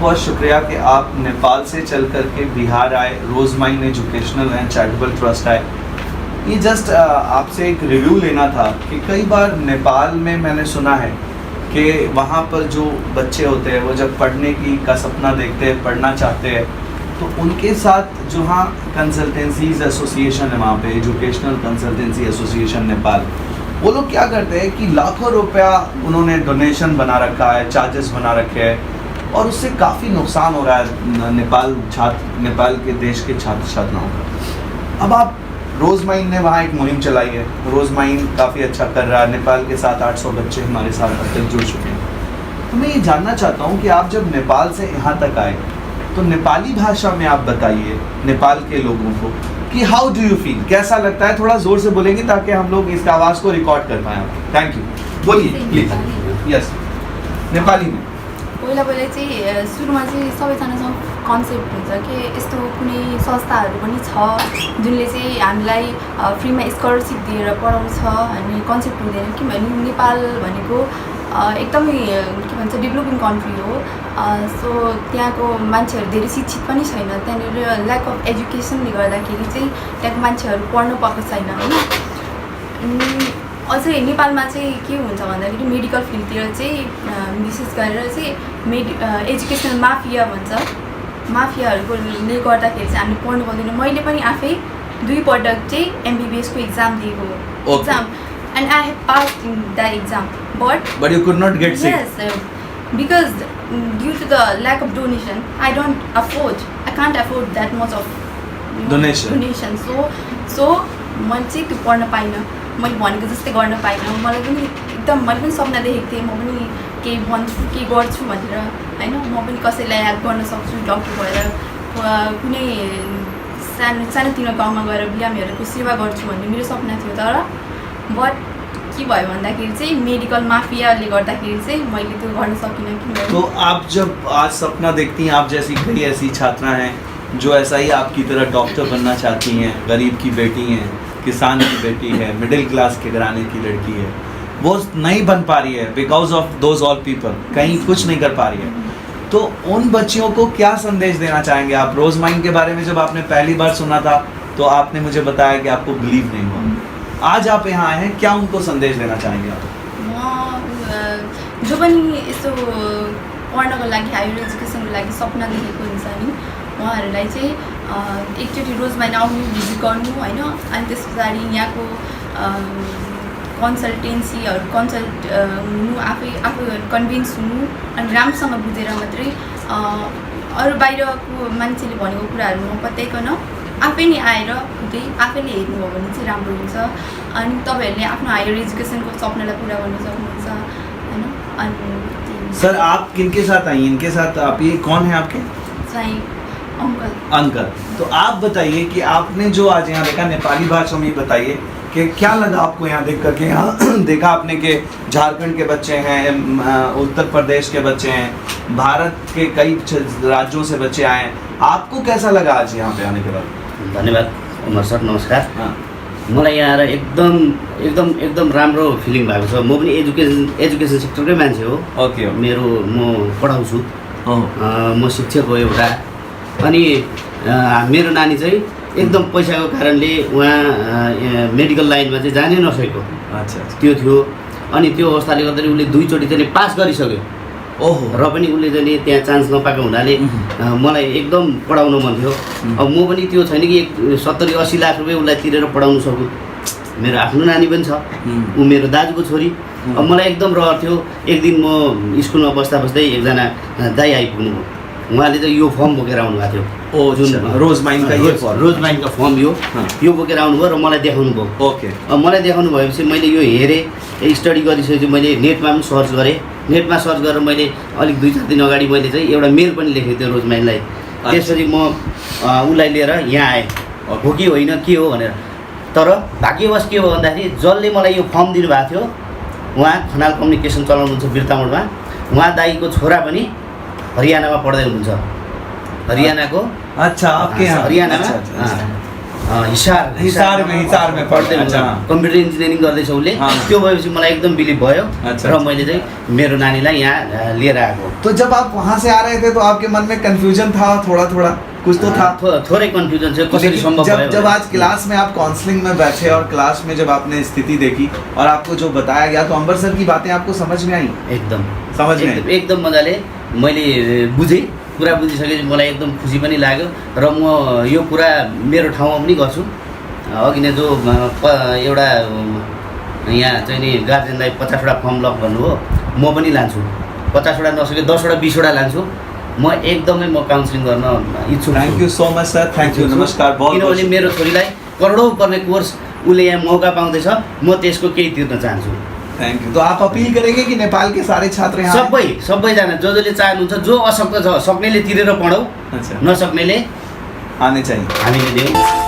बहुत शुक्रिया कि आप नेपाल से चल करके बिहार आए, Rose Mind Educational and Charitable Trust आए। ये जस्ट आपसे एक रिव्यू लेना था कि कई बार नेपाल में मैंने सुना है कि वहाँ पर जो बच्चे होते हैं वो जब पढ़ने का सपना देखते हैं, पढ़ना चाहते हैं, तो उनके साथ जो हाँ कंसल्टेंसीज एसोसिएशन है वहाँ pay, educational consultancy association Nepal, वो लोग क्या करते हैं कि लाखों रुपया उन्होंने डोनेशन बना रखा है, चार्जेस बना रखे हैं, और उससे काफ़ी नुकसान हो रहा है नेपाल के देश के छात्र छात्राओं का। अब आप रोज़ माइंड ने वहाँ एक मुहिम चलाई है, रोज़ माइंड काफ़ी अच्छा कर रहा है, नेपाल के 700-800 बच्चे हमारे साथ अब तक जुड़ चुके हैं। तो मैं ये जानना चाहता हूँ कि आप जब नेपाल से यहाँ तक आए तो नेपाली भाषा में आप बताइए नेपाल के लोगों को कि हाउ डू यू फील, कैसा लगता है। थोड़ा ज़ोर से बोलेंगे ताकि हम लोग इस आवाज़ को रिकॉर्ड कर पाएँ। थैंक यू, बोलिए प्लीज़। यस, नेपाली में। पहिला चाहिँ सुरुमा चाहिँ सबैजनासँग कन्सेप्ट हुन्छ कि यस्तो कुनै संस्थाहरू पनि छ जुनले चाहिँ हामीलाई फ्रीमा स्कलरसिप दिएर पढाउँछ भन्ने कन्सेप्ट हुँदैन। किनभने नेपाल भनेको एकदमै के भन्छ डेभलपिङ कन्ट्री हो। सो त्यहाँको मान्छेहरू धेरै शिक्षित पनि छैन, त्यहाँनिर ल्याक अफ एजुकेसनले गर्दाखेरि चाहिँ त्यहाँको मान्छेहरू पढ्न पाएको छैन होइन। अझै नेपालमा चाहिँ के हुन्छ भन्दाखेरि मेडिकल फिल्डतिर चाहिँ विशेष गरेर चाहिँ एजुकेसनल माफिया भन्छ, माफियाहरूले गर्दाखेरि चाहिँ हामीले पढ्नु पाउँदैन। मैले पनि आफै 2 पटक चाहिँ एमबीबीएसको एक्जाम दिएको हो, exam, and I have passed in that exam, but you could not get seat. Yes, because due to the lack of donation, I can't afford that much of donation. So मैले चाहिँ त्यो पढ्न पाइनँ, मैले भनेको जस्तै गर्न पाइनँ। मलाई पनि सपना देखेको थिएँ, म पनि केही भन्छु केही गर्छु भनेर होइन, म पनि कसैलाई हेल्प गर्न सक्छु डक्टर भएर, कुनै सानोतिनो गाउँमा गएर बिरामीहरूको सेवा गर्छु भन्ने मेरो सपना थियो। तर बट के भयो भन्दाखेरि चाहिँ मेडिकल माफियाले गर्दाखेरि चाहिँ मैले त्यो गर्न सकिनँ। किनभने तो आप जब आज सपना देखती हैं, आप जैसी कई ऐसी छात्रा हैं जो ऐसा ही आपकी तरह डॉक्टर बनना चाहती हैं, गरीब की बेटी हैं, किसान की बेटी है, मिडिल क्लास के घराने की लड़की है, वो नहीं बन पा रही है बिकॉज ऑफ दोज ऑल पीपल, कहीं कुछ नहीं कर पा रही है, तो उन बच्चियों को क्या संदेश देना चाहेंगे आप? रोज़ माइंड के बारे में जब आपने पहली बार सुना था तो आपने मुझे बताया कि आपको बिलीव नहीं हुआ। आज आप यहाँ आए हैं, क्या उनको संदेश देना चाहेंगे आप? म जो पनि यस्तो पढ्नको लागि, हायर एजुकेसनको लागि सपना देखेको हुन्छ नि, उहाँहरूलाई चाहिँ एकचोटि रोज माइन्ड आउनु, भिजिट गर्नु होइन, अनि त्यस पछाडि यहाँको कन्सल्टेन्सीहरू कन्सल्ट हुनु, आफूहरू कन्भिन्स हुनु, अनि राम्रोसँग बुझेर मात्रै अरू बाहिरको मान्छेले भनेको कुराहरू नपत्याइकन आफै नै आएर खुदै आफैले हेर्नुभयो भने चाहिँ राम्रो हुन्छ। अनि तपाईँहरूले आफ्नो हायर एजुकेसनको सपनालाई पुरा गर्न सक्नुहुन्छ होइन। अनि सर आप किनके साथ आई? इनके साथ आप, ये कौन है आपके? चाहिँ अंकल। तो आप बताइए कि आपने जो आज यहाँ देखा, नेपाली भाषा में बताइए कि क्या लगा आपको यहाँ देख करके? यहाँ देखा आपने कि झारखंड के बच्चे हैं, उत्तर प्रदेश के बच्चे हैं, भारत के कई राज्यों से बच्चे आए हैं, आपको कैसा लगा आज यहाँ पे आने के बाद? धन्यवाद उमर सर, नमस्कार। मलाई यहाँ आएर एकदम राम्रो फिलिङ भएको छ। म पनि एजुकेसन सेक्टरकै मान्छे हो। ओके। म पढाउँछु, म शिक्षक हो एउटा। अनि मेरो नानी चाहिँ एकदम पैसाको कारणले उहाँ मेडिकल लाइनमा चाहिँ जानै नसकेको। अच्छा। त्यो थियो। अनि त्यो अवस्थाले गर्दाखेरि उसले 2 चोटि चाहिँ पास गरिसक्यो। ओहो। र पनि उसले चाहिँ त्यहाँ चान्स नपाएको हुनाले मलाई एकदम पढाउन मन थियो। अब म पनि त्यो छैन कि 70-80 लाख रुपियाँ उसलाई तिरेर पढाउन सकु। मेरो आफ्नो नानी पनि छ, ऊ मेरो दाजुको छोरी। अब मलाई एकदम रहर थियो। एक दिन म स्कुलमा बस्दै एकजना दाइ आइपुग्नु भयो। उहाँले चाहिँ यो फर्म बोकेर आउनुभएको थियो। जुन रोज माइन्ड का रोज माइन्डको फर्म यो बोकेर आउनुभयो र मलाई देखाउनु भयो। ओके। अब मलाई देखाउनु भएपछि मैले यो हेरेँ, स्टडी गरिसकेपछि मैले नेटमा पनि सर्च गरेँ। नेटमा सर्च गरेर मैले अलिक 2-4 दिन अगाडि मैले चाहिँ एउटा मेल पनि लेखेको थिएँ रोज माइन्डलाई। त्यसपछि म उसलाई लिएर यहाँ आएँ, हो कि होइन के हो भनेर। तर भाग्यवश के हो भन्दाखेरि जसले मलाई यो फर्म दिनुभएको थियो उहाँ खनाल कम्युनिकेसन चलाउनुहुन्छ बिर्तामोडमा। उहाँ दाइको छोरा पनि हरियाणामा पढ्दै हुनुहुन्छ। हरियाणाको। अच्छा, आपके यहाँ हरियाणामा। हिसार में पढ्दै अच्छा। कम्प्युटर इन्जिनियरिङ गर्दैछ उसले हाँ। त्यो भएपछि मलाई एकदम बिलिभ भयो अच्छा, र मैले चाहिँ मेरो नानीलाई यहाँ लिएर आएको तो जब आप वहाँ से आ रहे थे तो आपके मन में कंफ्यूजन था थोड़ा थोड़ा कुछ तो था थोरै कन्फ्युजन छ कसरी लेकिन सम्भव जब भयो जब आज क्लास में आप काउंसलिंग में बैठे और क्लास में जब आपने स्थिति देखी और आपको जो बताया गया तो अंबर सर की बातें आपको समझ में आई एकदम समझ में आई? एकदम मजाले मैले बुझेँ कुरा बुझिसकेपछि मलाई एकदम खुसी पनि लाग्यो र म यो कुरा मेरो ठाउँमा पनि गर्छु अघि नै जो एउटा यहाँ चाहिँ नि गार्जेनलाई 50वटा फर्म लक गर्नुभयो म पनि लान्छु 50वटा नसके 10वटा 20वटा लान्छु म एकदमै म काउन्सिलिङ गर्न इच्छुक छु thank you so much sir thank you नमस्कार बहुत किनभने मेरो छोरीलाई करोडौँ पर्ने कोर्स उसले यहाँ मौका पाउँदैछ म त्यसको केही तिर्न चाहन्छु थैंक यू तो आप अपील करेंगे कि नेपाल के सारे छात्र यहाँ आएं? सबैजना जसले चाहनुहुन्छ जो अशक्त छ सक्नेले तिरेर पढाऊ अच्छा नसक्नेले आने चाहिए हामीले दिउँ